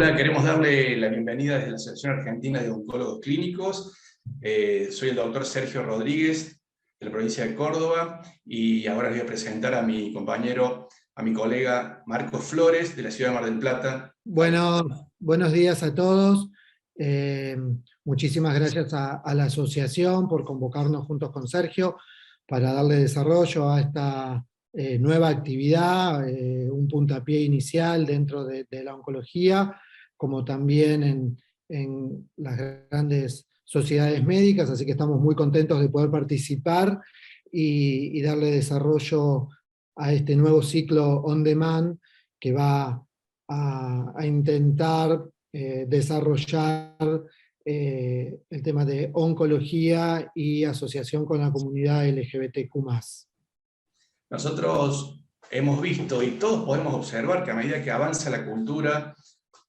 Hola, queremos darle la bienvenida desde la Asociación Argentina de Oncólogos Clínicos. Soy el doctor Sergio Rodríguez, de la provincia de Córdoba, y ahora les voy a presentar a mi compañero, a mi colega Marcos Flores, de la ciudad de Mar del Plata. Bueno, buenos días a todos. Eh, Muchísimas gracias a la asociación por convocarnos juntos con Sergio para darle desarrollo a esta nueva actividad, un puntapié inicial dentro de la oncología, como también en las grandes sociedades médicas, así que estamos muy contentos de poder participar y darle desarrollo a este nuevo ciclo on demand que va a intentar desarrollar el tema de oncología y asociación con la comunidad LGBTQ+. Nosotros hemos visto y todos podemos observar que a medida que avanza la cultura,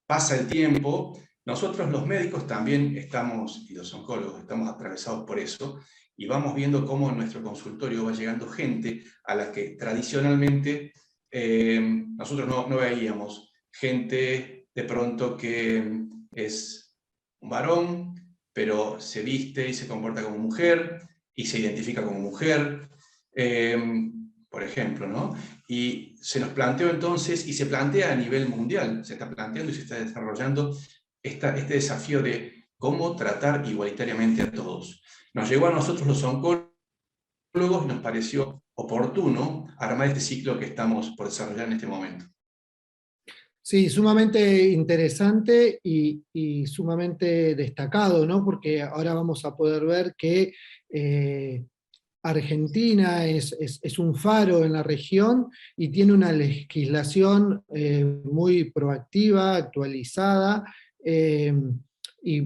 pasa el tiempo, nosotros los médicos también estamos, y los oncólogos, estamos atravesados por eso, y vamos viendo cómo en nuestro consultorio va llegando gente a la que tradicionalmente nosotros no veíamos. Gente de pronto que es un varón, pero se viste y se comporta como mujer, y se identifica como mujer, por ejemplo, ¿no? Y se nos planteó entonces, y se plantea a nivel mundial, se está planteando y se está desarrollando este desafío de cómo tratar igualitariamente a todos. Nos llegó a nosotros los oncólogos y nos pareció oportuno armar este ciclo que estamos por desarrollar en este momento. Sí, sumamente interesante y sumamente destacado, ¿no? Porque ahora vamos a poder ver que Argentina es un faro en la región y tiene una legislación muy proactiva, actualizada, y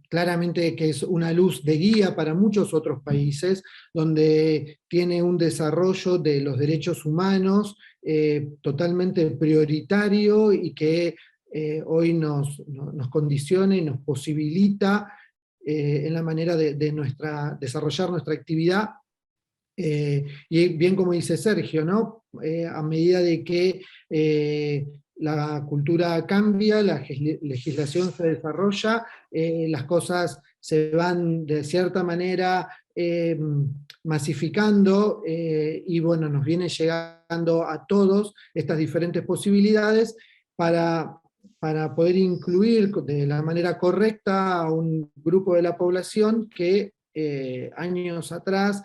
claramente que es una luz de guía para muchos otros países, donde tiene un desarrollo de los derechos humanos totalmente prioritario y que hoy nos condiciona y nos posibilita en la manera de desarrollar nuestra actividad. Y bien como dice Sergio, ¿no? A medida de que la cultura cambia, la legislación se desarrolla, las cosas se van de cierta manera masificando, y bueno, nos viene llegando a todos estas diferentes posibilidades para poder incluir de la manera correcta a un grupo de la población que años atrás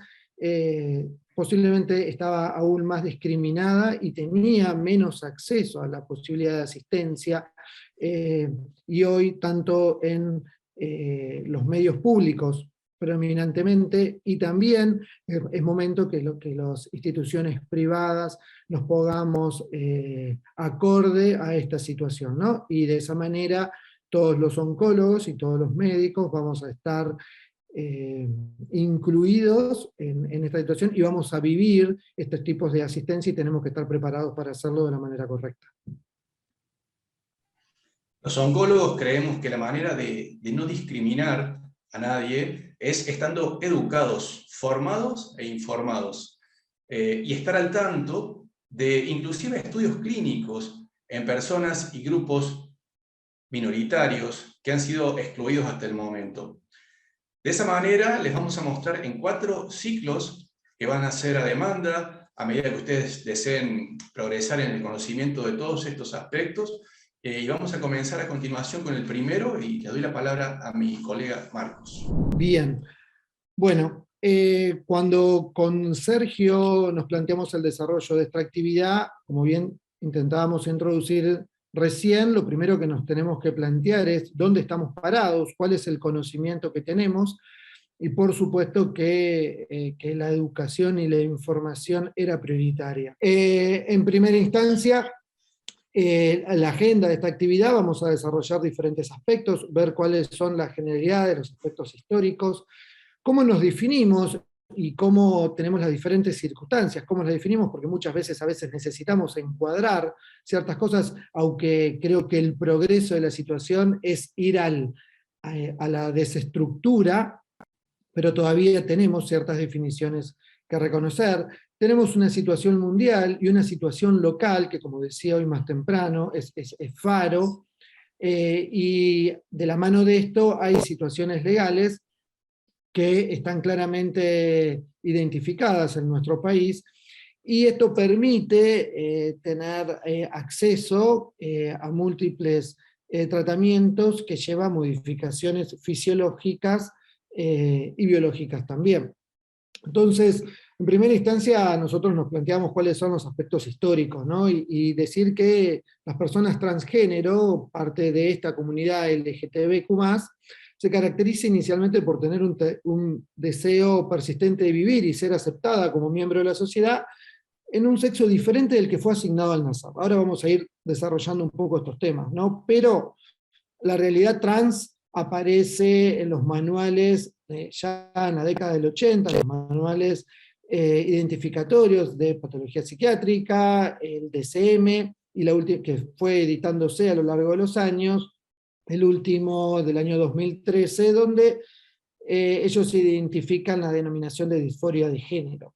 posiblemente estaba aún más discriminada y tenía menos acceso a la posibilidad de asistencia, y hoy tanto en los medios públicos predominantemente, y también es momento que las instituciones privadas nos pongamos acorde a esta situación, ¿no? Y de esa manera todos los oncólogos y todos los médicos vamos a estar incluidos en esta situación y vamos a vivir estos tipos de asistencia y tenemos que estar preparados para hacerlo de la manera correcta. Los oncólogos creemos que la manera de no discriminar a nadie es estando educados, formados e informados, y estar al tanto de inclusive estudios clínicos en personas y grupos minoritarios que han sido excluidos hasta el momento. De esa manera les vamos a mostrar en 4 ciclos que van a ser a demanda, a medida que ustedes deseen progresar en el conocimiento de todos estos aspectos, y vamos a comenzar a continuación con el primero, y le doy la palabra a mi colega Marcos. Bien, bueno, cuando con Sergio nos planteamos el desarrollo de esta actividad, como bien intentábamos introducir recién, lo primero que nos tenemos que plantear es dónde estamos parados, cuál es el conocimiento que tenemos, y por supuesto que la educación y la información era prioritaria. En primera instancia, la agenda de esta actividad vamos a desarrollar diferentes aspectos, ver cuáles son las generalidades, los aspectos históricos, cómo nos definimos y cómo tenemos las diferentes circunstancias, cómo las definimos, porque muchas veces a veces necesitamos encuadrar ciertas cosas, aunque creo que el progreso de la situación es ir a la desestructura, pero todavía tenemos ciertas definiciones que reconocer. Tenemos una situación mundial y una situación local, que como decía hoy más temprano, es faro, y de la mano de esto hay situaciones legales que están claramente identificadas en nuestro país, y esto permite tener acceso a múltiples tratamientos que llevan modificaciones fisiológicas y biológicas también. Entonces, en primera instancia, nosotros nos planteamos cuáles son los aspectos históricos, ¿no? Y decir que las personas transgénero, parte de esta comunidad LGTBQ+, se caracteriza inicialmente por tener un deseo persistente de vivir y ser aceptada como miembro de la sociedad en un sexo diferente del que fue asignado al nacer. Ahora vamos a ir desarrollando un poco estos temas, ¿no? Pero la realidad trans aparece en los manuales ya en la década del 80, los manuales identificatorios de patología psiquiátrica, el DSM, y la última que fue editándose a lo largo de los años, el último del año 2013, donde ellos identifican la denominación de disforia de género.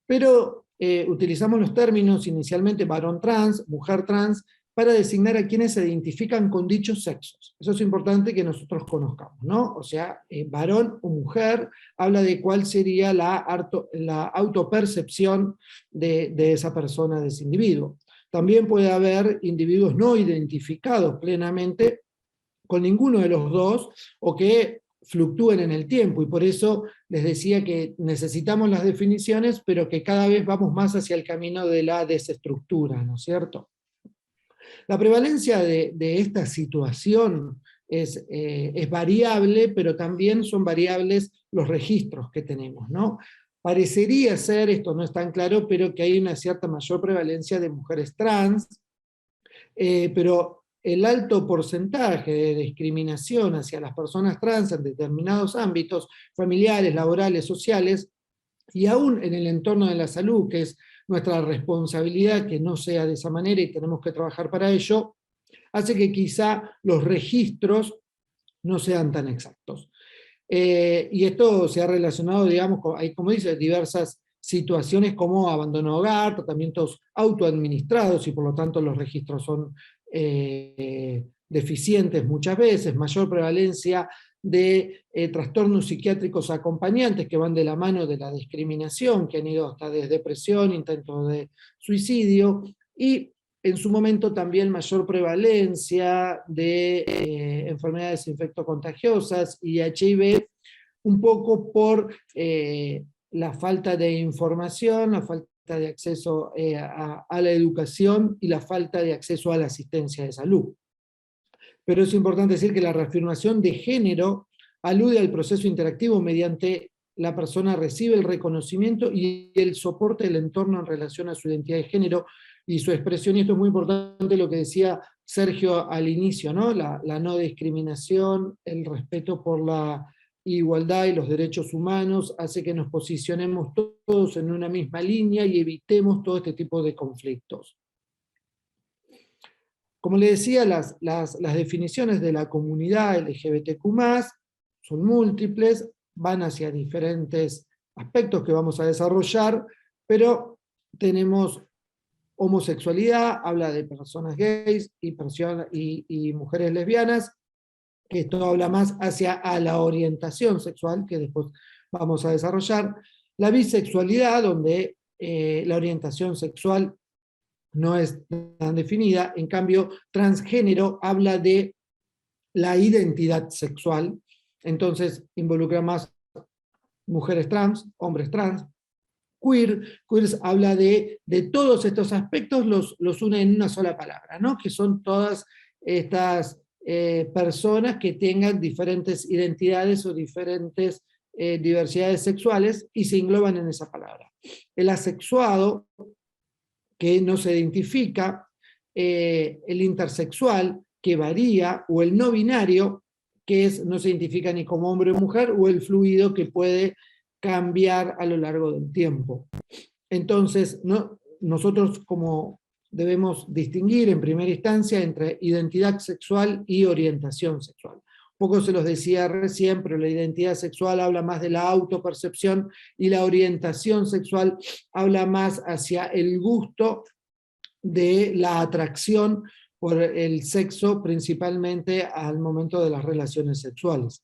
Pero utilizamos los términos inicialmente varón trans, mujer trans, para designar a quienes se identifican con dichos sexos. Eso es importante que nosotros conozcamos, ¿no? O sea, varón o mujer habla de cuál sería la autopercepción de esa persona, de ese individuo. También puede haber individuos no identificados plenamente con ninguno de los dos, o que fluctúen en el tiempo, y por eso les decía que necesitamos las definiciones, pero que cada vez vamos más hacia el camino de la desestructura, ¿no es cierto? La prevalencia de esta situación es variable, pero también son variables los registros que tenemos, ¿no? Parecería ser, esto no es tan claro, pero que hay una cierta mayor prevalencia de mujeres trans, pero el alto porcentaje de discriminación hacia las personas trans en determinados ámbitos familiares, laborales, sociales, y aún en el entorno de la salud, que es nuestra responsabilidad que no sea de esa manera y tenemos que trabajar para ello, hace que quizá los registros no sean tan exactos. Y esto se ha relacionado, digamos, hay, como dice, diversas situaciones como abandono de hogar, tratamientos autoadministrados, y por lo tanto los registros son deficientes muchas veces, mayor prevalencia de trastornos psiquiátricos acompañantes que van de la mano de la discriminación, que han ido hasta desde depresión, intentos de suicidio, y en su momento también mayor prevalencia de enfermedades infectocontagiosas y HIV, un poco por la falta de información, la falta de acceso a la educación y la falta de acceso a la asistencia de salud. Pero es importante decir que la reafirmación de género alude al proceso interactivo mediante la persona recibe el reconocimiento y el soporte del entorno en relación a su identidad de género y su expresión, y esto es muy importante lo que decía Sergio al inicio, ¿no? La no discriminación, el respeto por la igualdad y los derechos humanos, hace que nos posicionemos todos en una misma línea y evitemos todo este tipo de conflictos. Como le decía, las definiciones de la comunidad LGBTQ+, son múltiples, van hacia diferentes aspectos que vamos a desarrollar, pero tenemos homosexualidad, habla de personas gays y mujeres lesbianas, que esto habla más hacia la orientación sexual, que después vamos a desarrollar. La bisexualidad, donde la orientación sexual no es tan definida, en cambio transgénero habla de la identidad sexual, entonces involucra más mujeres trans, hombres trans. Queers habla de todos estos aspectos, los une en una sola palabra, ¿no? Que son todas estas personas que tengan diferentes identidades o diferentes diversidades sexuales y se engloban en esa palabra. El asexuado, que no se identifica, el intersexual, que varía, o el no binario, que no se identifica ni como hombre o mujer, o el fluido, que puede cambiar a lo largo del tiempo. Entonces, nosotros como debemos distinguir en primera instancia entre identidad sexual y orientación sexual. Un poco se los decía recién, pero la identidad sexual habla más de la autopercepción y la orientación sexual habla más hacia el gusto de la atracción por el sexo, principalmente al momento de las relaciones sexuales.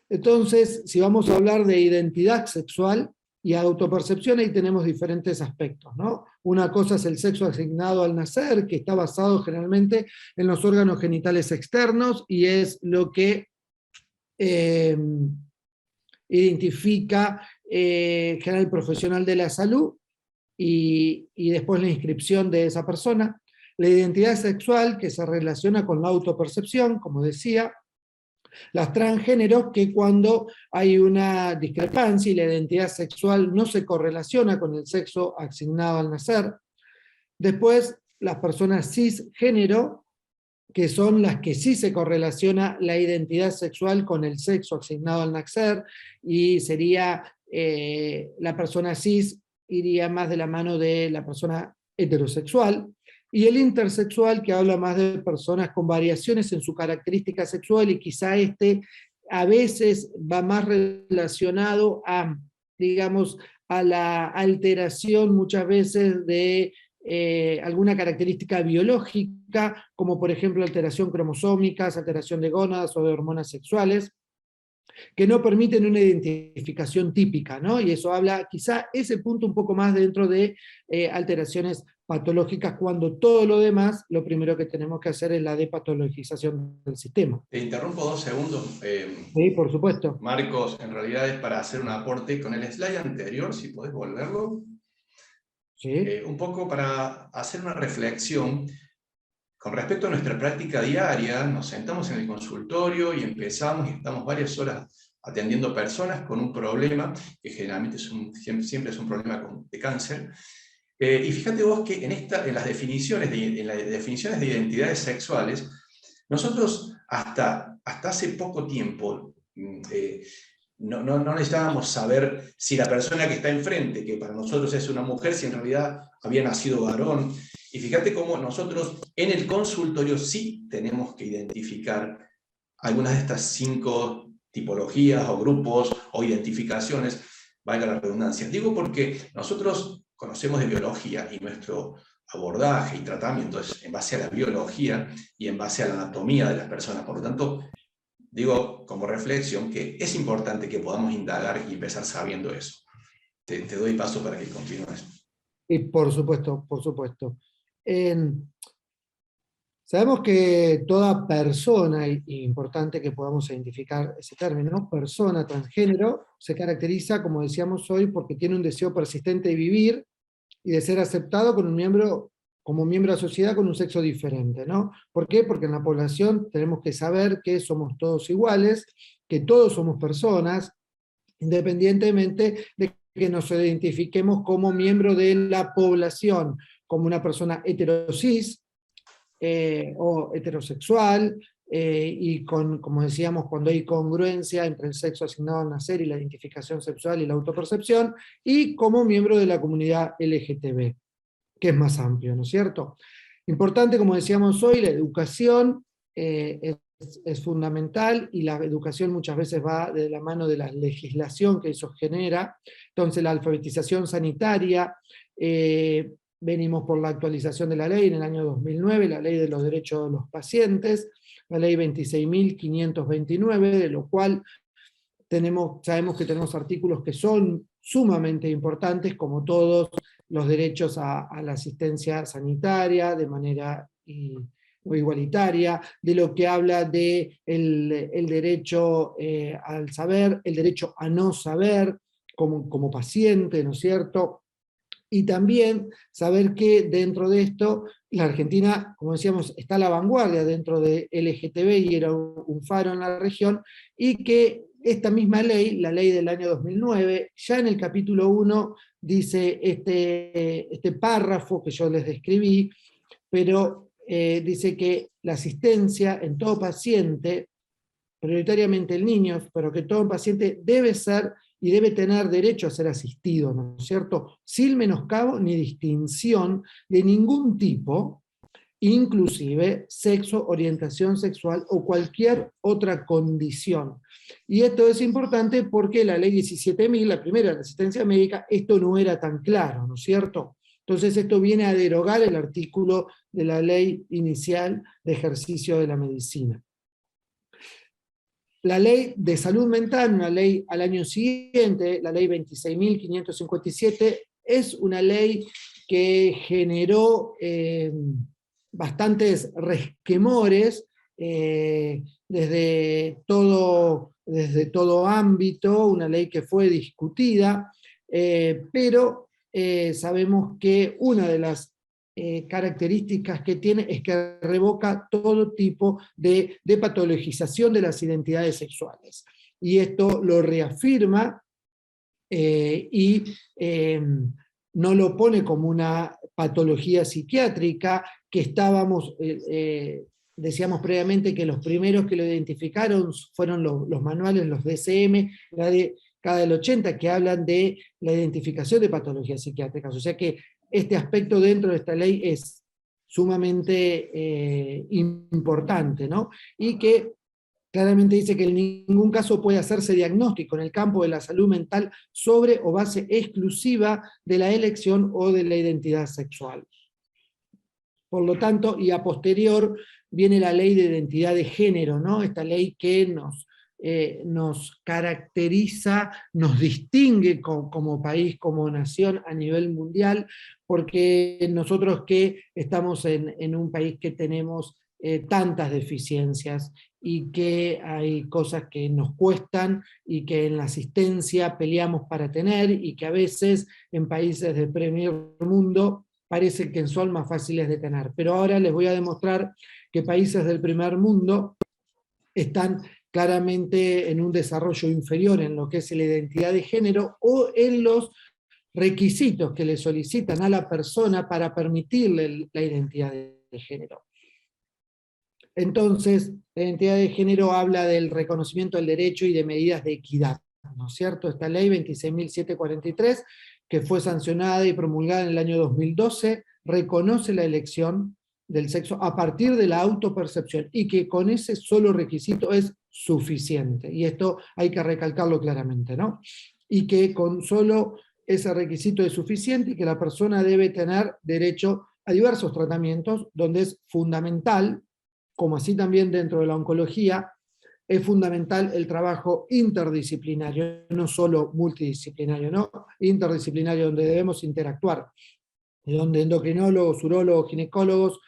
Entonces, si vamos a hablar de identidad sexual y autopercepción, ahí tenemos diferentes aspectos, ¿no? Una cosa es el sexo asignado al nacer, que está basado generalmente en los órganos genitales externos, y es lo que identifica general profesional de la salud, y después la inscripción de esa persona. La identidad sexual, que se relaciona con la autopercepción, como decía. Las transgéneros, que cuando hay una discrepancia y la identidad sexual no se correlaciona con el sexo asignado al nacer. Después, las personas cisgénero, que son las que sí se correlaciona la identidad sexual con el sexo asignado al nacer, y sería la persona cis iría más de la mano de la persona heterosexual, y el intersexual, que habla más de personas con variaciones en su característica sexual, y quizá a veces va más relacionado a, digamos, a la alteración muchas veces de alguna característica biológica, como por ejemplo alteración cromosómica, alteración de gónadas o de hormonas sexuales, que no permiten una identificación típica, ¿no? Y eso habla quizá ese punto un poco más dentro de alteraciones patológicas, cuando todo lo demás, lo primero que tenemos que hacer es la depatologización del sistema. Te interrumpo 2 segundos. Sí, por supuesto. Marcos, en realidad es para hacer un aporte con el slide anterior, si podés volverlo. Sí. Un poco para hacer una reflexión con respecto a nuestra práctica diaria. Nos sentamos en el consultorio y empezamos, y estamos varias horas atendiendo personas con un problema, que generalmente siempre es un problema de cáncer. Y fíjate vos que en las definiciones de identidades sexuales, nosotros hasta hace poco tiempo no necesitábamos saber si la persona que está enfrente, que para nosotros es una mujer, si en realidad había nacido varón. Y fíjate cómo nosotros en el consultorio sí tenemos que identificar algunas de estas 5 tipologías o grupos o identificaciones, valga la redundancia. Digo porque nosotros conocemos de biología, y nuestro abordaje y tratamiento es en base a la biología y en base a la anatomía de las personas. Por lo tanto, digo como reflexión que es importante que podamos indagar y empezar sabiendo eso. Te doy paso para que continúes. Y por supuesto, por supuesto. Sabemos que toda persona, y importante que podamos identificar ese término, persona transgénero, se caracteriza, como decíamos hoy, porque tiene un deseo persistente de vivir y de ser aceptado como miembro de la sociedad con un sexo diferente, ¿no? ¿Por qué? Porque en la población tenemos que saber que somos todos iguales, que todos somos personas, independientemente de que nos identifiquemos como miembro de la población, como una persona heterosis, o heterosexual, y como decíamos, cuando hay congruencia entre el sexo asignado al nacer y la identificación sexual y la autopercepción, y como miembro de la comunidad LGTB, que es más amplio, ¿no es cierto? Importante, como decíamos hoy, la educación es fundamental, y la educación muchas veces va de la mano de la legislación que eso genera. Entonces la alfabetización sanitaria, venimos por la actualización de la ley en el año 2009, la ley de los derechos de los pacientes, la ley 26.529, de lo cual sabemos que tenemos artículos que son sumamente importantes, como todos los derechos a la asistencia sanitaria de manera igualitaria, de lo que habla de el derecho al saber, el derecho a no saber como paciente, ¿no es cierto? Y también saber que dentro de esto, la Argentina, como decíamos, está a la vanguardia dentro de LGTB, y era un faro en la región, y que esta misma ley, la ley del año 2009, ya en el capítulo 1 dice este párrafo que yo les describí, pero dice que la asistencia en todo paciente, prioritariamente en niños, pero que todo paciente debe ser y debe tener derecho a ser asistido, ¿no es cierto? Sin menoscabo ni distinción de ningún tipo, inclusive sexo, orientación sexual o cualquier otra condición. Y esto es importante porque la ley 17.000, la primera de asistencia médica, esto no era tan claro, ¿no es cierto? Entonces esto viene a derogar el artículo de la ley inicial de ejercicio de la medicina. La ley de salud mental, una ley al año siguiente, la ley 26.557, es una ley que generó bastantes resquemores desde todo ámbito, una ley que fue discutida, pero sabemos que una de las características que tiene es que revoca todo tipo de patologización de las identidades sexuales. Y esto lo reafirma y no lo pone como una patología psiquiátrica, que estábamos, decíamos previamente que los primeros que lo identificaron fueron los manuales, los DSM, la década del 80, que hablan de la identificación de patologías psiquiátricas. O sea que este aspecto dentro de esta ley es sumamente importante, ¿no? Y que claramente dice que en ningún caso puede hacerse diagnóstico en el campo de la salud mental sobre o base exclusiva de la elección o de la identidad sexual. Por lo tanto, y a posterior viene la ley de identidad de género, ¿no? Esta ley que nos caracteriza, nos distingue como país, como nación a nivel mundial, porque nosotros que estamos en un país que tenemos tantas deficiencias y que hay cosas que nos cuestan y que en la asistencia peleamos para tener y que a veces en países del primer mundo parece que son más fáciles de tener. Pero ahora les voy a demostrar que países del primer mundo están claramente en un desarrollo inferior en lo que es la identidad de género o en los requisitos que le solicitan a la persona para permitirle la identidad de género. Entonces, la identidad de género habla del reconocimiento del derecho y de medidas de equidad, ¿no es cierto? Esta ley 26.743, que fue sancionada y promulgada en el año 2012, reconoce la elección del sexo a partir de la autopercepción y que con ese solo requisito es suficiente. Y esto hay que recalcarlo claramente, ¿no? Y que con solo ese requisito es suficiente y que la persona debe tener derecho a diversos tratamientos, donde es fundamental, como así también dentro de la oncología, es fundamental el trabajo interdisciplinario, no solo multidisciplinario, ¿no? Interdisciplinario, donde debemos interactuar, donde endocrinólogos, urólogos, ginecólogos,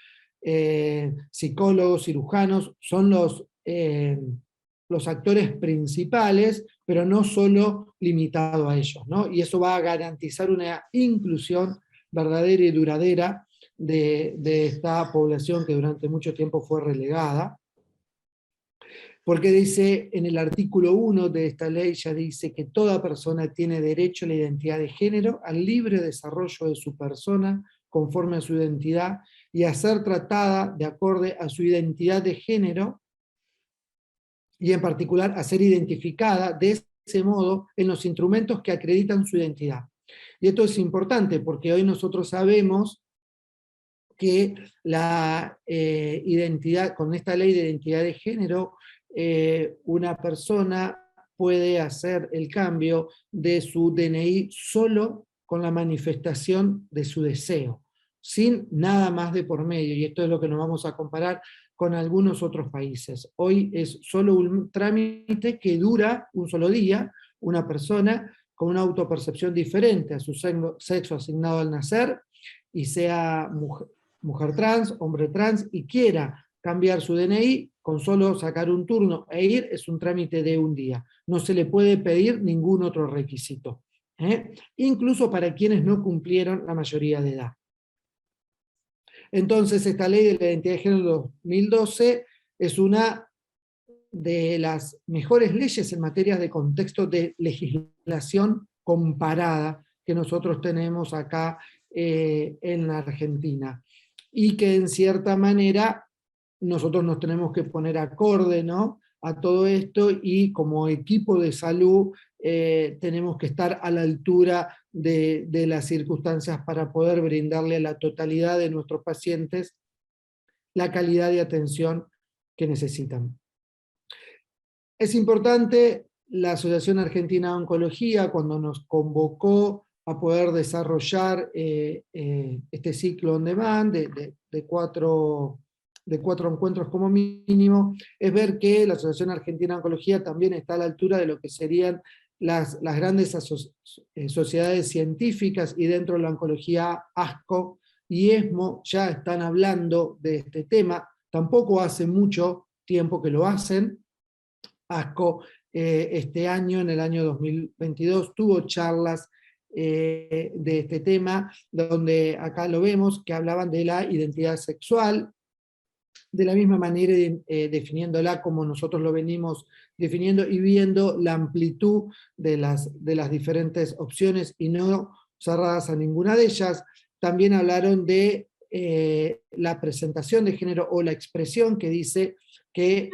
psicólogos, cirujanos, son los actores principales, pero no solo limitado a ellos, ¿no? Y eso va a garantizar una inclusión verdadera y duradera de esta población que durante mucho tiempo fue relegada, porque dice en el artículo 1 de esta ley, ya dice que toda persona tiene derecho a la identidad de género, al libre desarrollo de su persona conforme a su identidad y a ser tratada de acuerdo a su identidad de género, y en particular a ser identificada de ese modo en los instrumentos que acreditan su identidad. Y esto es importante porque hoy nosotros sabemos que la identidad, con esta ley de identidad de género, una persona puede hacer el cambio de su DNI solo con la manifestación de su deseo, sin nada más de por medio, y esto es lo que nos vamos a comparar con algunos otros países. Hoy es solo un trámite que dura un solo día, una persona con una autopercepción diferente a su sexo asignado al nacer, y sea mujer trans, hombre trans, y quiera cambiar su DNI, con solo sacar un turno e ir, es un trámite de un día. No se le puede pedir ningún otro requisito, incluso para quienes no cumplieron la mayoría de edad. Entonces, esta ley de la identidad de género 2012 es una de las mejores leyes en materia de contexto de legislación comparada que nosotros tenemos acá en la Argentina. Y que en cierta manera nosotros nos tenemos que poner acorde, ¿no?, a todo esto, y como equipo de salud tenemos que estar a la altura de las circunstancias para poder brindarle a la totalidad de nuestros pacientes la calidad de atención que necesitan. Es importante, la Asociación Argentina de Oncología, cuando nos convocó a poder desarrollar este ciclo on demand de cuatro encuentros como mínimo, es ver que la Asociación Argentina de Oncología también está a la altura de lo que serían las grandes sociedades científicas, y dentro de la oncología ASCO y ESMO ya están hablando de este tema. Tampoco hace mucho tiempo que lo hacen. ASCO este año, en el año 2022, tuvo charlas de este tema, donde acá lo vemos, que hablaban de la identidad sexual, de la misma manera definiéndola como nosotros lo venimos definiendo, y viendo la amplitud de las diferentes opciones y no cerradas a ninguna de ellas. También hablaron de la presentación de género o la expresión, que dice que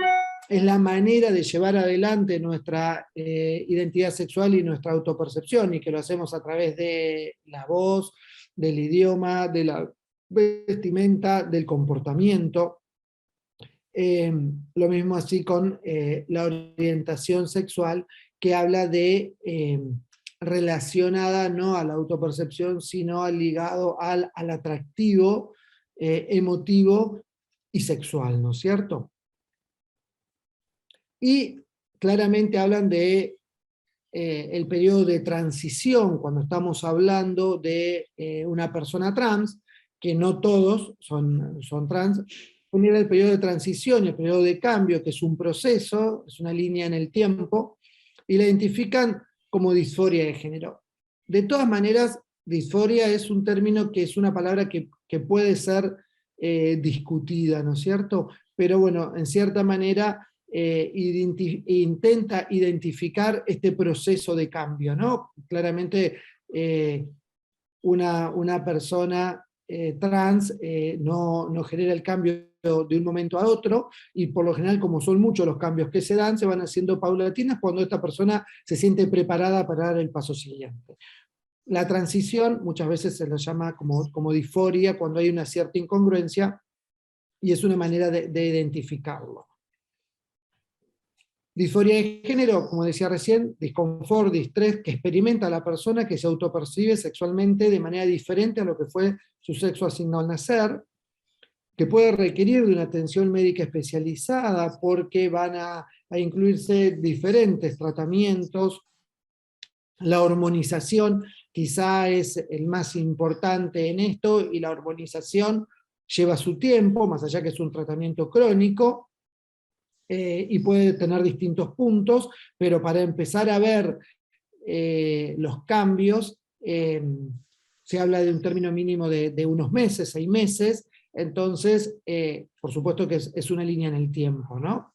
es la manera de llevar adelante nuestra identidad sexual y nuestra autopercepción, y que lo hacemos a través de la voz, del idioma, de la vestimenta, del comportamiento. Lo mismo así con la orientación sexual, que habla de relacionada no a la autopercepción, sino ligado al atractivo emotivo y sexual, ¿no es cierto? Y claramente hablan de el periodo de transición, cuando estamos hablando de una persona trans, que no todos son trans. Poner el periodo de transición y el periodo de cambio, que es un proceso, es una línea en el tiempo, y la identifican como disforia de género. De todas maneras, disforia es un término que es una palabra que puede ser discutida, ¿no es cierto? Pero bueno, en cierta manera intenta identificar este proceso de cambio, ¿no? Claramente una persona trans no genera el cambio de un momento a otro, y por lo general, como son muchos los cambios que se dan, se van haciendo paulatinas cuando esta persona se siente preparada para dar el paso siguiente. La transición muchas veces se lo llama como disforia, cuando hay una cierta incongruencia, y es una manera de identificarlo. Disforia de género, como decía recién, disconfort, distrés que experimenta la persona que se autopercibe sexualmente de manera diferente a lo que fue su sexo asignado al nacer, que puede requerir de una atención médica especializada, porque van a incluirse diferentes tratamientos. La hormonización quizá es el más importante en esto, y la hormonización lleva su tiempo, más allá que es un tratamiento crónico, y puede tener distintos puntos, pero para empezar a ver los cambios, se habla de un término mínimo de unos meses, 6 meses, entonces, por supuesto que es una línea en el tiempo, ¿no?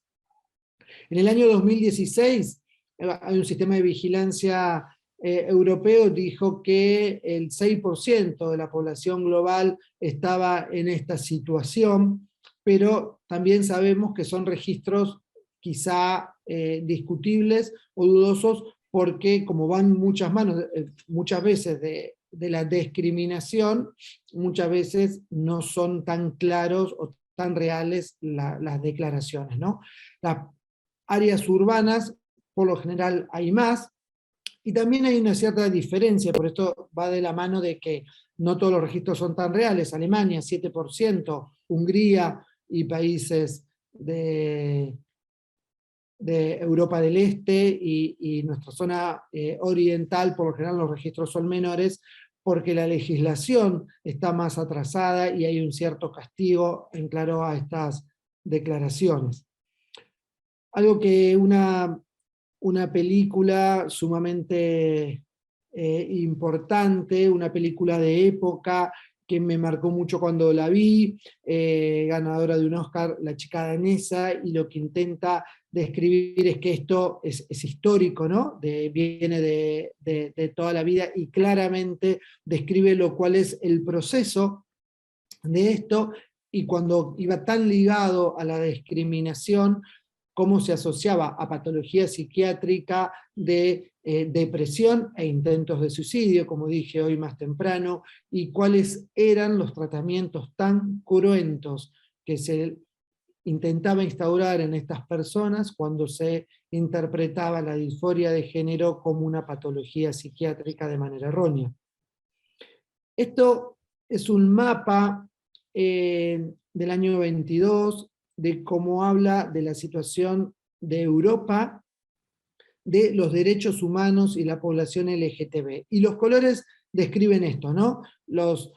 En el año 2016, hay un sistema de vigilancia europeo, dijo que el 6% de la población global estaba en esta situación, pero también sabemos que son registros quizá discutibles o dudosos, porque como van muchas manos, muchas veces de la discriminación, muchas veces no son tan claros o tan reales las declaraciones, ¿no? Las áreas urbanas, por lo general hay más, y también hay una cierta diferencia, por esto va de la mano de que no todos los registros son tan reales. Alemania, 7%, Hungría y países de Europa del Este y nuestra zona oriental, por lo general los registros son menores, porque la legislación está más atrasada y hay un cierto castigo en claro a estas declaraciones. Algo que una película sumamente importante, una película de época que me marcó mucho cuando la vi, ganadora de un Oscar, La chica danesa, y lo que intenta describir es que esto es histórico, ¿no? Viene de toda la vida, y claramente describe lo cual es el proceso de esto, y cuando iba tan ligado a la discriminación, cómo se asociaba a patología psiquiátrica de depresión e intentos de suicidio, como dije hoy más temprano, y cuáles eran los tratamientos tan cruentos que se intentaba instaurar en estas personas cuando se interpretaba la disforia de género como una patología psiquiátrica de manera errónea. Esto es un mapa del año 22 de cómo habla de la situación de Europa, de los derechos humanos y la población LGTB. Y los colores describen esto, ¿no? Los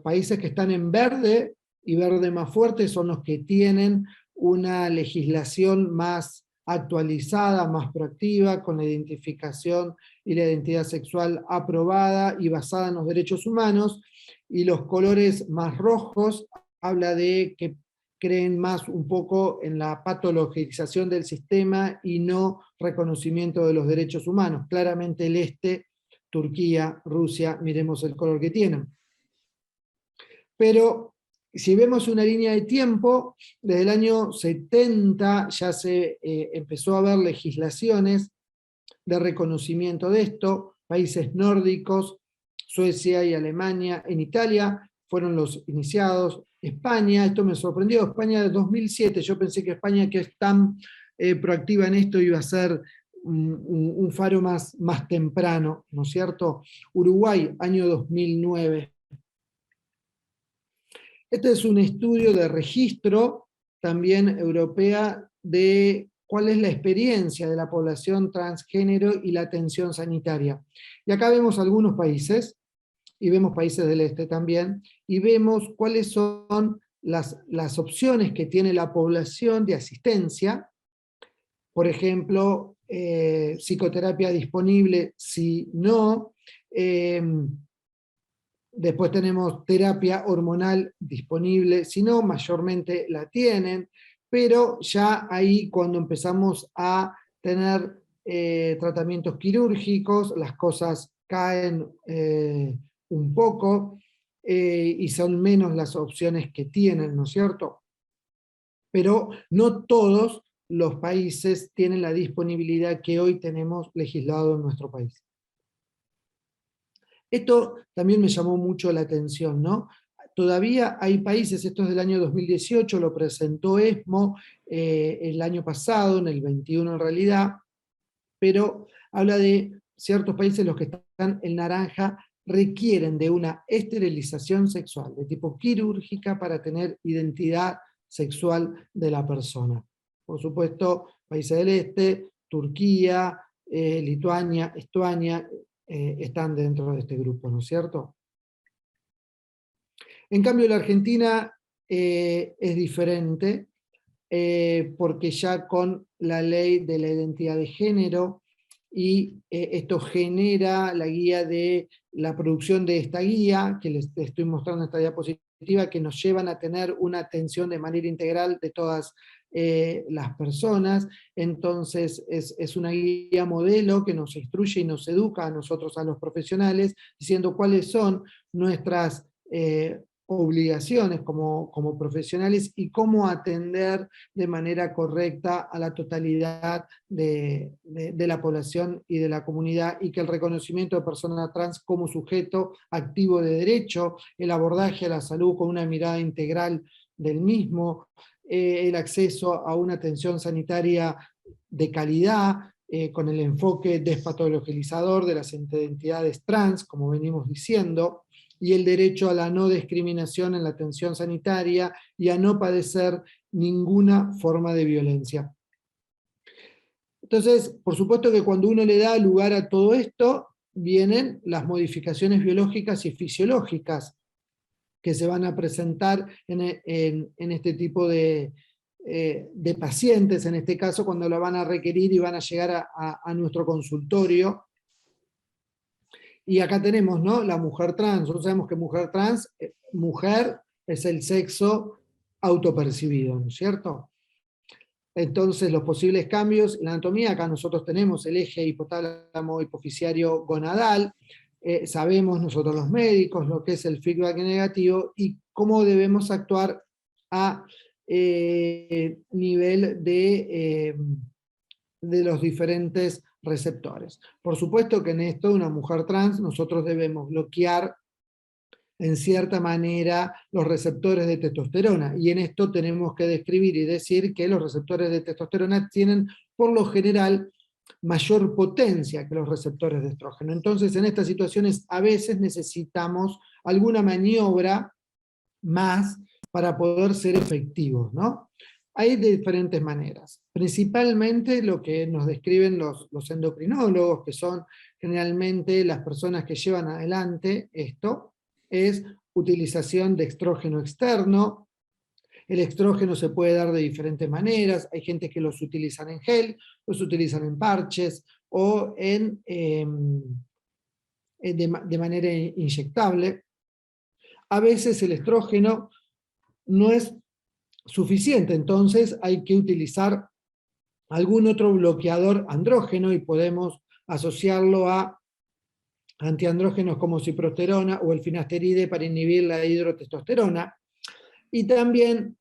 países que están en verde y verde más fuerte son los que tienen una legislación más actualizada, más proactiva, con la identificación y la identidad sexual aprobada y basada en los derechos humanos, y los colores más rojos habla de que creen más un poco en la patologización del sistema y no reconocimiento de los derechos humanos. Claramente el este, Turquía, Rusia, miremos el color que tienen. Pero si vemos una línea de tiempo, desde el año 70 ya se empezó a ver legislaciones de reconocimiento de esto, países nórdicos, Suecia y Alemania. En Italia fueron los iniciados. España, esto me sorprendió, España de 2007, yo pensé que España, que es tan proactiva en esto, iba a ser un faro más temprano, ¿no es cierto? Uruguay, año 2009. Este es un estudio de registro, también europea, de cuál es la experiencia de la población transgénero y la atención sanitaria. Y acá vemos algunos países, y vemos países del este también, y vemos cuáles son las opciones que tiene la población de asistencia. Por ejemplo, psicoterapia disponible, si no. Después tenemos terapia hormonal disponible, si no, mayormente la tienen, pero ya ahí cuando empezamos a tener tratamientos quirúrgicos, las cosas caen un poco y son menos las opciones que tienen, ¿no es cierto? Pero no todos los países tienen la disponibilidad que hoy tenemos legislado en nuestro país. Esto también me llamó mucho la atención, ¿no? Todavía hay países, esto es del año 2018, lo presentó ESMO el año pasado, en el 21 en realidad, pero habla de ciertos países, los que están en naranja, requieren de una esterilización sexual, de tipo quirúrgica, para tener identidad sexual de la persona. Por supuesto, países del este, Turquía, Lituania, Estonia, están dentro de este grupo, ¿no es cierto? En cambio, la Argentina es diferente, porque ya con la ley de la identidad de género, y esto genera la guía de la producción de esta guía, que les estoy mostrando en esta diapositiva, que nos llevan a tener una atención de manera integral de todas las personas. Entonces es una guía modelo que nos instruye y nos educa a nosotros, a los profesionales, diciendo cuáles son nuestras obligaciones como profesionales y cómo atender de manera correcta a la totalidad de la población y de la comunidad, y que el reconocimiento de persona trans como sujeto activo de derecho, el abordaje a la salud con una mirada integral del mismo, el acceso a una atención sanitaria de calidad, con el enfoque despatologizador de las identidades trans, como venimos diciendo, y el derecho a la no discriminación en la atención sanitaria y a no padecer ninguna forma de violencia. Entonces, por supuesto que cuando uno le da lugar a todo esto, vienen las modificaciones biológicas y fisiológicas que se van a presentar en este tipo de pacientes, en este caso cuando lo van a requerir y van a llegar a nuestro consultorio. Y acá tenemos, ¿no?, la mujer trans. Nosotros sabemos que mujer trans, mujer es el sexo autopercibido, ¿no es cierto? Entonces los posibles cambios en la anatomía, acá nosotros tenemos el eje hipotálamo hipoficiario gonadal, sabemos nosotros los médicos lo que es el feedback negativo y cómo debemos actuar a nivel de los diferentes receptores. Por supuesto que en esto, una mujer trans, nosotros debemos bloquear en cierta manera los receptores de testosterona, y en esto tenemos que describir y decir que los receptores de testosterona tienen por lo general mayor potencia que los receptores de estrógeno. Entonces, en estas situaciones a veces necesitamos alguna maniobra más para poder ser efectivos, ¿no? Hay de diferentes maneras. Principalmente lo que nos describen los endocrinólogos, que son generalmente las personas que llevan adelante esto, es utilización de estrógeno externo. El estrógeno se puede dar de diferentes maneras. Hay gente que los utilizan en gel, los utilizan en parches o de manera inyectable. A veces el estrógeno no es suficiente, entonces hay que utilizar algún otro bloqueador andrógeno y podemos asociarlo a antiandrógenos como ciprosterona o el finasteride para inhibir la hidrotestosterona. Y también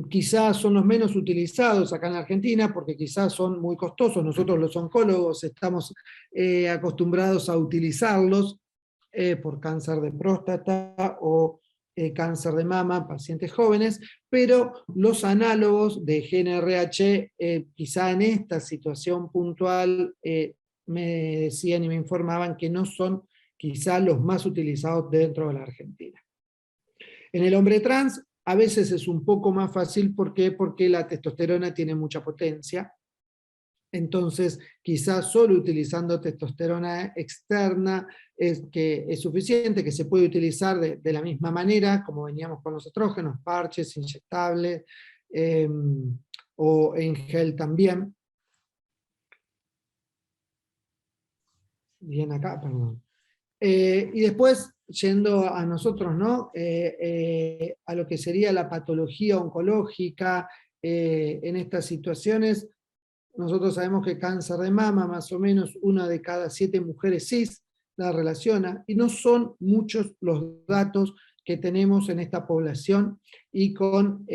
quizás son los menos utilizados acá en Argentina porque quizás son muy costosos. Nosotros los oncólogos estamos acostumbrados a utilizarlos por cáncer de próstata o cáncer de mama, pacientes jóvenes, pero los análogos de GnRH, quizá en esta situación puntual, me decían y me informaban que no son quizá los más utilizados dentro de la Argentina. En el hombre trans, a veces es un poco más fácil, ¿por qué? Porque la testosterona tiene mucha potencia. Entonces, quizás solo utilizando testosterona externa es suficiente, que se puede utilizar de la misma manera, como veníamos con los estrógenos, parches, inyectables, o en gel también. Bien acá, perdón. Y después, yendo a nosotros, ¿no? A lo que sería la patología oncológica, en estas situaciones, nosotros sabemos que cáncer de mama, más o menos 1 de cada 7 mujeres cis la relaciona, y no son muchos los datos que tenemos en esta población y con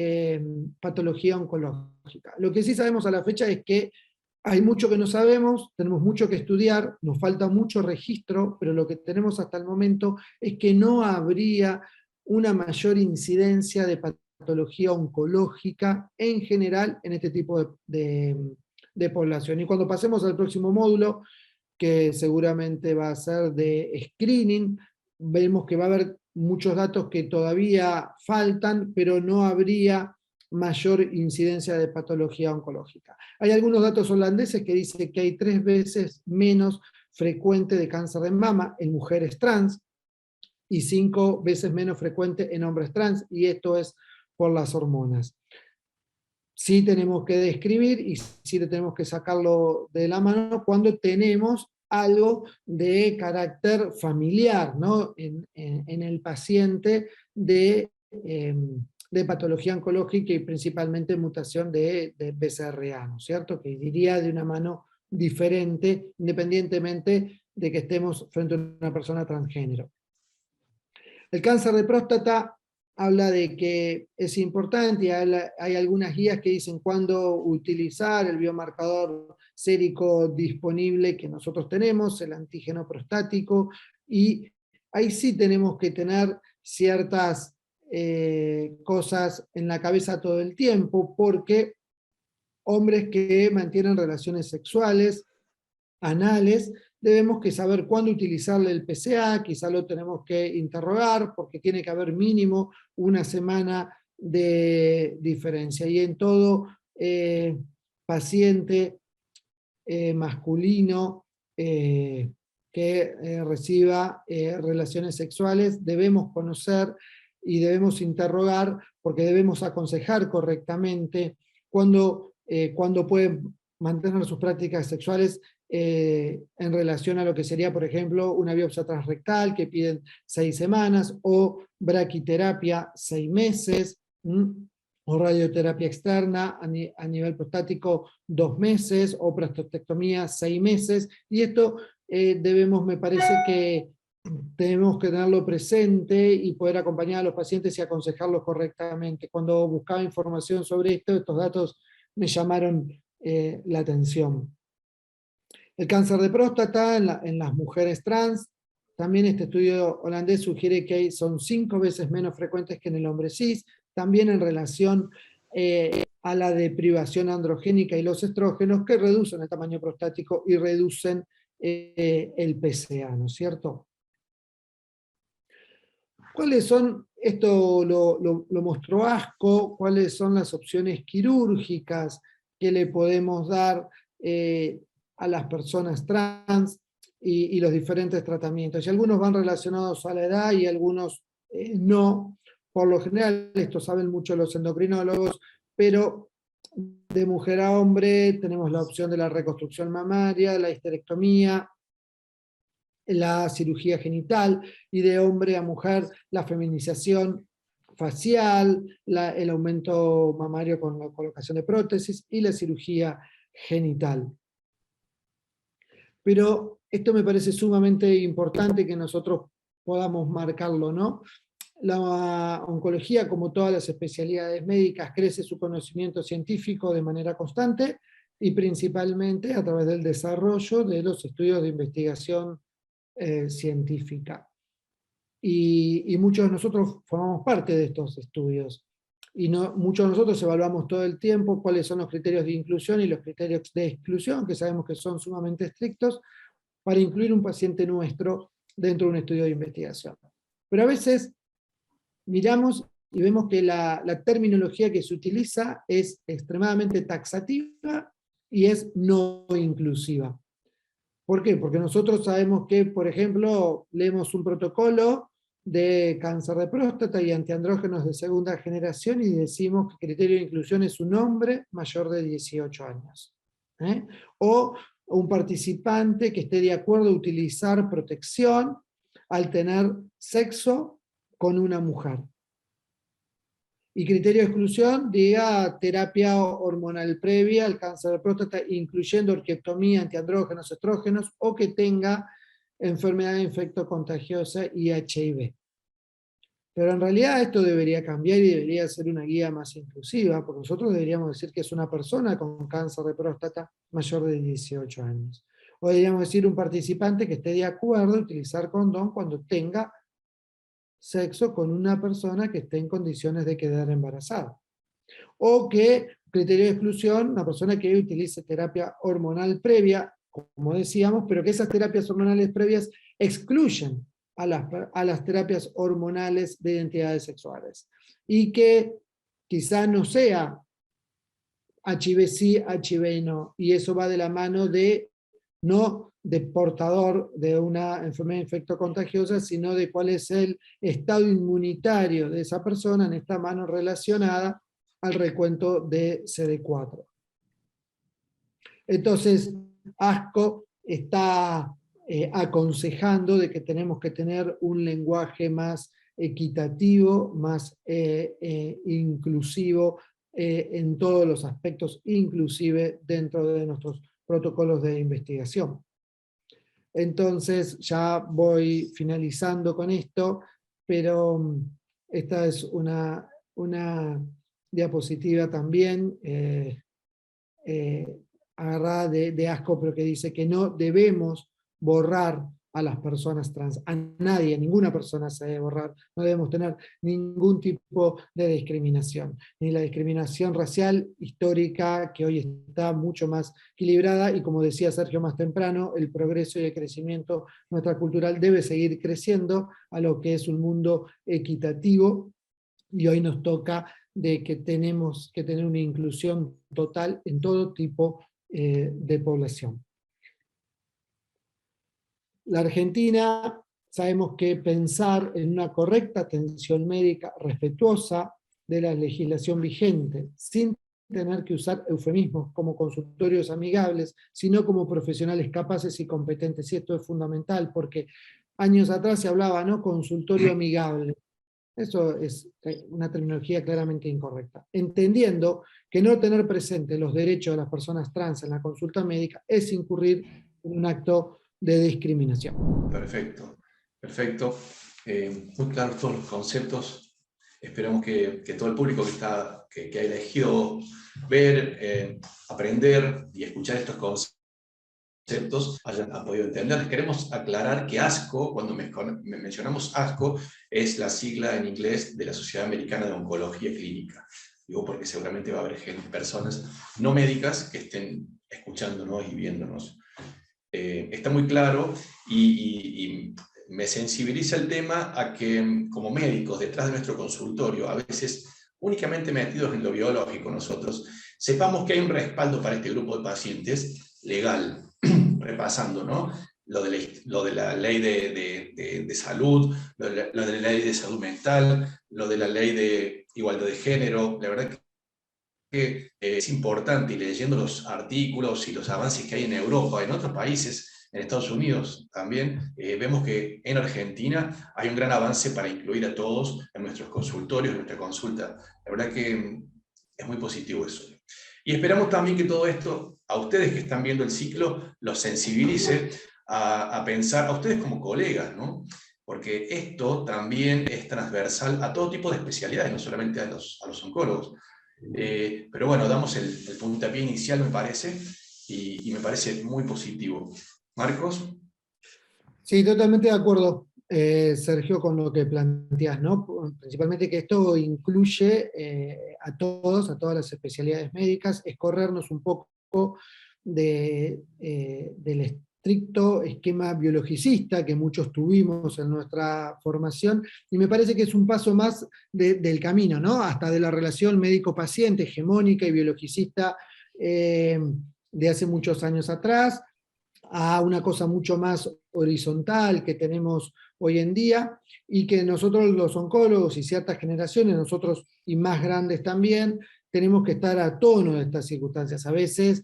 patología oncológica. Lo que sí sabemos a la fecha es que hay mucho que no sabemos, tenemos mucho que estudiar, nos falta mucho registro, pero lo que tenemos hasta el momento es que no habría una mayor incidencia de patología oncológica en general en este tipo de población. Y cuando pasemos al próximo módulo, que seguramente va a ser de screening, vemos que va a haber muchos datos que todavía faltan, pero no habría mayor incidencia de patología oncológica. Hay algunos datos holandeses que dicen que hay 3 veces menos frecuente de cáncer de mama en mujeres trans y 5 veces menos frecuente en hombres trans, y esto es por las hormonas. Sí tenemos que describir y sí tenemos que sacarlo de la mano cuando tenemos algo de carácter familiar, ¿no? en el paciente de patología oncológica y principalmente mutación de BCRA, ¿no es cierto? Que iría de una mano diferente, independientemente de que estemos frente a una persona transgénero. El cáncer de próstata habla de que es importante, y hay algunas guías que dicen cuándo utilizar el biomarcador sérico disponible que nosotros tenemos, el antígeno prostático, y ahí sí tenemos que tener ciertas cosas en la cabeza todo el tiempo, porque hombres que mantienen relaciones sexuales anales, debemos que saber cuándo utilizarle el PCA, quizá lo tenemos que interrogar, porque tiene que haber mínimo 1 semana de diferencia. Y en todo paciente masculino que reciba relaciones sexuales, debemos conocer y debemos interrogar, porque debemos aconsejar correctamente cuando pueden mantener sus prácticas sexuales en relación a lo que sería, por ejemplo, una biopsia transrectal que piden 6 semanas, o braquiterapia 6 meses, o radioterapia externa a nivel prostático 2 meses, o prostatectomía 6 meses, y esto debemos, me parece que tenemos que tenerlo presente y poder acompañar a los pacientes y aconsejarlos correctamente. Cuando buscaba información sobre esto, estos datos me llamaron la atención. El cáncer de próstata en las mujeres trans, también este estudio holandés sugiere que son 5 veces menos frecuentes que en el hombre cis, también en relación a la deprivación androgénica y los estrógenos, que reducen el tamaño prostático y reducen el PSA, ¿no es cierto? ¿Cuáles son, esto lo mostró ASCO, cuáles son las opciones quirúrgicas que le podemos dar a las personas trans y los diferentes tratamientos? Y algunos van relacionados a la edad y algunos no. Por lo general, esto saben mucho los endocrinólogos, pero de mujer a hombre tenemos la opción de la reconstrucción mamaria, la histerectomía, la cirugía genital, y de hombre a mujer la feminización facial, el aumento mamario con la colocación de prótesis y la cirugía genital. Pero esto me parece sumamente importante que nosotros podamos marcarlo, ¿no? La oncología, como todas las especialidades médicas, crece su conocimiento científico de manera constante y principalmente a través del desarrollo de los estudios de investigación científica. Y muchos de nosotros formamos parte de estos estudios. Y muchos de nosotros evaluamos todo el tiempo cuáles son los criterios de inclusión y los criterios de exclusión, que sabemos que son sumamente estrictos, para incluir un paciente nuestro dentro de un estudio de investigación. Pero a veces miramos y vemos que la terminología que se utiliza es extremadamente taxativa y es no inclusiva. ¿Por qué? Porque nosotros sabemos que, por ejemplo, leemos un protocolo de cáncer de próstata y antiandrógenos de segunda generación y decimos que el criterio de inclusión es un hombre mayor de 18 años. O un participante que esté de acuerdo a utilizar protección al tener sexo con una mujer. Y criterio de exclusión, diga terapia hormonal previa al cáncer de próstata, incluyendo orquiectomía, antiandrógenos, estrógenos, o que tenga enfermedad infectocontagiosa y HIV. Pero en realidad esto debería cambiar y debería ser una guía más inclusiva, porque nosotros deberíamos decir que es una persona con cáncer de próstata mayor de 18 años. O deberíamos decir un participante que esté de acuerdo a utilizar condón cuando tenga sexo con una persona que esté en condiciones de quedar embarazada. O que, criterio de exclusión, una persona que utilice terapia hormonal previa, como decíamos, pero que esas terapias hormonales previas excluyen a las terapias hormonales de identidades sexuales. Y que quizá no sea HIV sí, HIV no, y eso va de la mano de no de portador de una enfermedad infectocontagiosa, sino de cuál es el estado inmunitario de esa persona en esta mano relacionada al recuento de CD4. Entonces, ASCO está aconsejando de que tenemos que tener un lenguaje más equitativo, más inclusivo en todos los aspectos, inclusive dentro de nuestros protocolos de investigación. Entonces, ya voy finalizando con esto, pero esta es una diapositiva también agarrada de ASCO, pero que dice que no debemos borrar a las personas trans, a nadie, a ninguna persona se debe borrar, no debemos tener ningún tipo de discriminación, ni la discriminación racial histórica, que hoy está mucho más equilibrada, y como decía Sergio más temprano, el progreso y el crecimiento nuestra cultural debe seguir creciendo a lo que es un mundo equitativo, y hoy nos toca de que tenemos que tener una inclusión total en todo tipo de población. La Argentina, sabemos que pensar en una correcta atención médica respetuosa de la legislación vigente, sin tener que usar eufemismos como consultorios amigables, sino como profesionales capaces y competentes. Y esto es fundamental, porque años atrás se hablaba, ¿no?, consultorio amigable. Eso es una terminología claramente incorrecta. Entendiendo que no tener presente los derechos de las personas trans en la consulta médica es incurrir en un acto de discriminación. Perfecto, perfecto. Muy claros todos los conceptos. Esperamos que todo el público que ha elegido ver, aprender y escuchar estos conceptos hayan podido entender. Queremos aclarar que ASCO, cuando mencionamos ASCO, es la sigla en inglés de la Sociedad Americana de Oncología Clínica. digo porque seguramente va a haber personas no médicas que estén escuchándonos y viéndonos. Está muy claro y me sensibiliza el tema a que como médicos detrás de nuestro consultorio, a veces únicamente metidos en lo biológico nosotros, sepamos que hay un respaldo para este grupo de pacientes legal, repasando, ¿no? Lo de la ley de salud, lo de la ley de salud mental, lo de la ley de igualdad de género. La verdad que es importante, y leyendo los artículos y los avances que hay en Europa, en otros países, en Estados Unidos también, vemos que en Argentina hay un gran avance para incluir a todos en nuestros consultorios, en nuestra consulta. La verdad que es muy positivo eso. Y esperamos también que todo esto, a ustedes que están viendo el ciclo, los sensibilice a pensar, a ustedes como colegas, ¿no? Porque esto también es transversal a todo tipo de especialidades, no solamente a los oncólogos. Pero bueno, damos el puntapié inicial, me parece, y me parece muy positivo. Marcos. Sí, totalmente de acuerdo, Sergio, con lo que planteas, ¿no? Principalmente que esto incluye a todos, a todas las especialidades médicas, es corrernos un poco del estricto esquema biologicista que muchos tuvimos en nuestra formación, y me parece que es un paso más del camino, ¿no? Hasta de la relación médico-paciente hegemónica y biologicista de hace muchos años atrás, a una cosa mucho más horizontal que tenemos hoy en día, y que nosotros los oncólogos y ciertas generaciones, nosotros y más grandes también, tenemos que estar a tono de estas circunstancias. A veces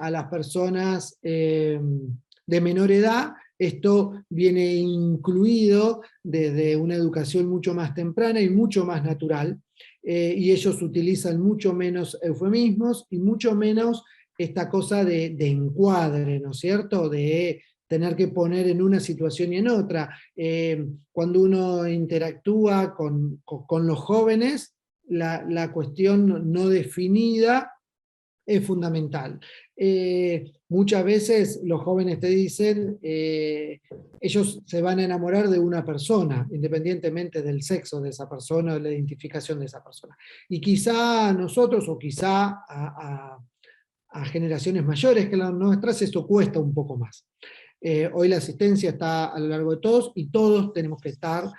a las personas de menor edad esto viene incluido desde una educación mucho más temprana y mucho más natural, y ellos utilizan mucho menos eufemismos y mucho menos esta cosa de encuadre, ¿no es cierto?, de tener que poner en una situación y en otra. Cuando uno interactúa con los jóvenes, la cuestión no definida es fundamental. Muchas veces los jóvenes te dicen, ellos se van a enamorar de una persona, independientemente del sexo de esa persona o de la identificación de esa persona. Y quizá a nosotros, o quizá a generaciones mayores que las nuestras, esto cuesta un poco más. Hoy la asistencia está a lo largo de todos, y todos tenemos que estar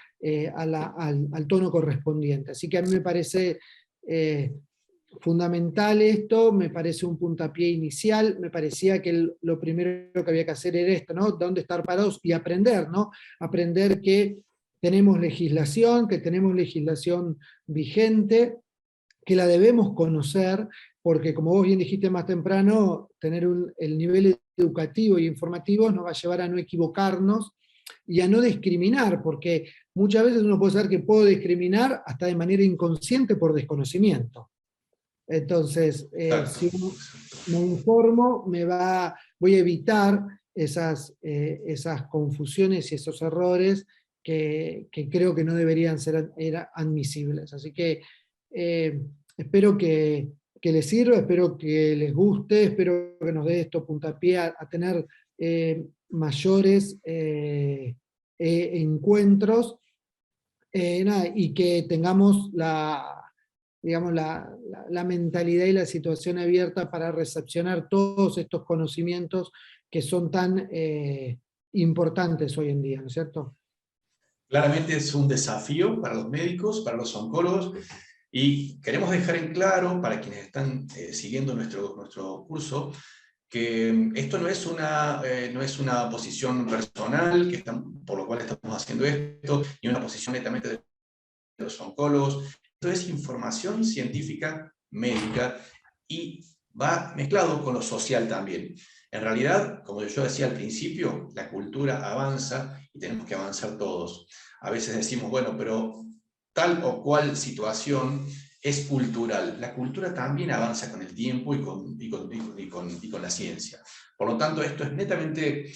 al tono correspondiente. Así que a mí me parece fundamental esto, me parece un puntapié inicial. Me parecía que lo primero que había que hacer era esto, ¿no? Dónde estar parados y aprender, ¿no? Aprender que tenemos legislación vigente, que la debemos conocer, porque como vos bien dijiste más temprano, tener el nivel educativo y informativo nos va a llevar a no equivocarnos y a no discriminar, porque muchas veces uno puede saber que puedo discriminar hasta de manera inconsciente por desconocimiento. Entonces, si me informo, voy a evitar esas confusiones y esos errores que creo que no deberían ser admisibles. Así que espero que les sirva, espero que les guste, espero que nos dé esto puntapié a tener mayores encuentros, y que tengamos digamos, la mentalidad y la situación abierta para recepcionar todos estos conocimientos que son tan importantes hoy en día, ¿no es cierto? Claramente es un desafío para los médicos, para los oncólogos, y queremos dejar en claro para quienes están siguiendo nuestro curso que esto no es una posición personal, por lo cual estamos haciendo esto, ni una posición netamente de los oncólogos. Esto es información científica médica y va mezclado con lo social también. En realidad, como yo decía al principio, la cultura avanza y tenemos que avanzar todos. A veces decimos, bueno, pero tal o cual situación es cultural. La cultura también avanza con el tiempo y con la ciencia. Por lo tanto, esto es netamente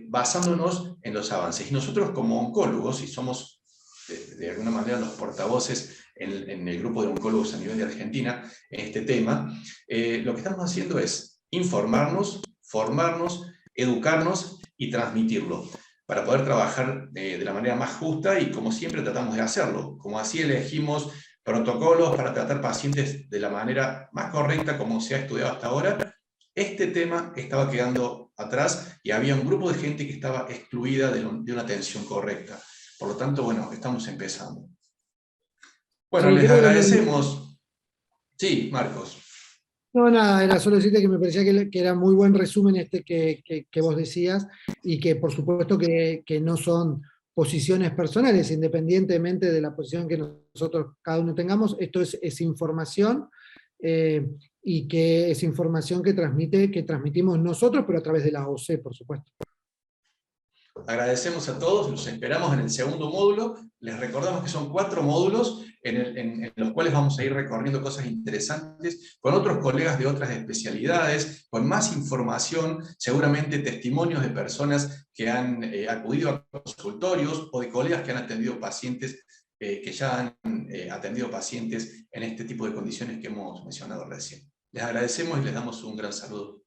basándonos en los avances. Y nosotros como oncólogos, y somos de alguna manera los portavoces en el grupo de oncólogos a nivel de Argentina en este tema, lo que estamos haciendo es informarnos, formarnos, educarnos y transmitirlo, para poder trabajar de la manera más justa y como siempre tratamos de hacerlo, como así elegimos protocolos para tratar pacientes de la manera más correcta como se ha estudiado hasta ahora, este tema estaba quedando atrás y había un grupo de gente que estaba excluida de una atención correcta. Por lo tanto, bueno, estamos empezando. Bueno, Sí, les creo que agradecemos. Sí, Marcos. no, nada, era solo decirte que me parecía que era muy buen resumen este que vos decías, y que por supuesto que no son posiciones personales, independientemente de la posición que nosotros cada uno tengamos. Esto es información, eh, y que es información que transmitimos nosotros, pero a través de la OC, por supuesto. Agradecemos a todos, los esperamos en el segundo módulo. Les recordamos que son 4 módulos en los cuales vamos a ir recorriendo cosas interesantes con otros colegas de otras especialidades, con más información, seguramente testimonios de personas que han acudido a consultorios o de colegas que han atendido pacientes, que ya han atendido pacientes en este tipo de condiciones que hemos mencionado recién. Les agradecemos y les damos un gran saludo.